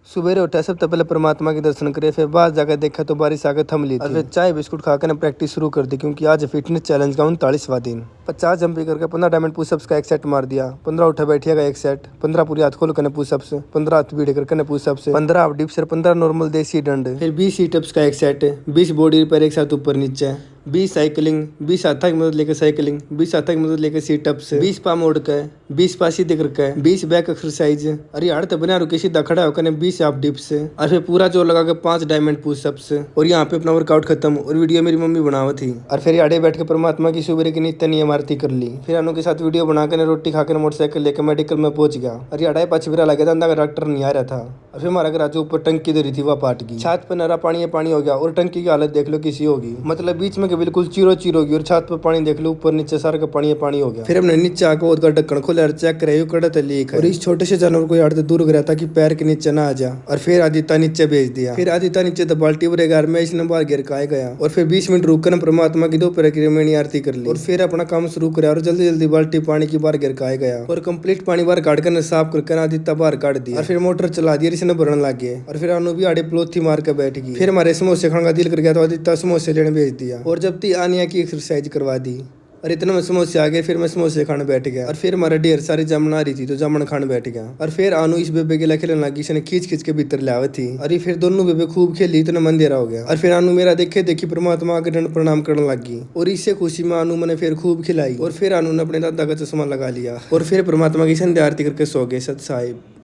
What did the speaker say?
सुबेरे उठा सबसे पहले परमात्मा के दर्शन करे, फिर बाहर जाकर देखा तो बारिश आकर थम ली थी और फिर चाय बिस्कुट खाकर प्रैक्टिस शुरू कर दी, क्योंकि आज फिटनेस चैलेंज का 39वां दिन। 50 जंप करके 15 डायमंड पुशअप्स का एक सेट मार दिया, 15 उठा बैठिया का एक सेट, 15 पूरी हाथ खोल करने पुशअप्स, 15 हाथ भीड़ करके पुशअप्स, 15 हाफ डिप्स, 15 नॉर्मल देसी दंड, फिर 20 सीटअप्स का एक सेट, 20 बॉडी पर एक साथ ऊपर नीचे, 20 साइकिलिंग, 20 हाथा की मदद लेकर साइकिलिंग, 20 हाथा की मदद लेकर सीटअप्स, 20 पा मोड़ के, 20 पा सीधे करके, 20 बैक एक्सरसाइज, अरे यार तो बना रुके सीधा खड़ा होकर 20 हाफ डिप्स, और फिर पूरा जोर लगा के 5 डायमंड पुशअप्स। और यहाँ पे अपना वर्कआउट खत्म। और वीडियो मेरी मम्मी बनावा थी, और फिर आड़े बैठ के परमात्मा की सुबह की नित्य नियम आरती कर ली। फिर अनु के साथ वीडियो बनाकर रोटी खाकर मोटरसाइकिल लेकर मेडिकल में पहुंच गया। अरे आड़े पाँच फिरा लगा था, डॉक्टर नहीं आ रहा था। और फिर हमारा घर जो ऊपर टंकी धरी थी वह पाट गई, छत पर नरा पानी हो गया, और टंकी की हालत देख लो किसी होगी, मतलब बीच में बिल्कुल चीरो चीरो होगी, और छत पर पानी देख लो ऊपर नीचे सारा का पानी हो गया। फिर हमने नीचे आकर उसका ढक्कन खोला और चेक करे कड़ा लीक है, और इस छोटे से जानवर को यार दूर गया ताकि पैर के नीचे ना आ जा। और फिर आदित्य नीचे भेज दिया। फिर आदित्य नीचे तो बाल्टी भरे घर में इसने बाहर गिर का गया। और फिर 20 मिनट रुककर परमात्मा की दोपहर की रामायणी आरती कर ली, और फिर अपना काम शुरू किया, और जल्दी जल्दी बाल्टी पानी की बाहर गिर का गया, और कंप्लीट पानी बाहर काट कर साफ करके आदित्य बाहर काट दिया। और फिर मोटर चला दी, इसने भरने लग गए। और फिर अनु भी आड़े प्लोथी मार के बैठ गई। फिर हमारे समोसे खाने का दिल कर गया तो आदित्य समोसे लेने भेज दिया, और जब ती आनिया की एक्सरसाइज करवा दी। और इतना में समोसे आ गए, फिर मैं समोसे खाने बैठ गया। और फिर हमारा ढेर सारी जामुन आ रही थी तो जामुन खाने बैठ गया। और फिर आनू इस बेबे के लिए खेलने लगी, इसने खींच खींच के भीतर लावे थी। अरे फिर दोनों बेबे खूब खेली, इतना मन देरा हो गया। और फिर आनू मेरा देखे देखी परमात्मा के दंड प्रणाम करने लगी, और इससे खुशी में आनू मैंने फिर खूब खिलाई। और फिर आनू ने अपने दादा का चश्मा लगा लिया, और फिर परमात्मा की संध्या आरती करके सो गए। सत साहिब।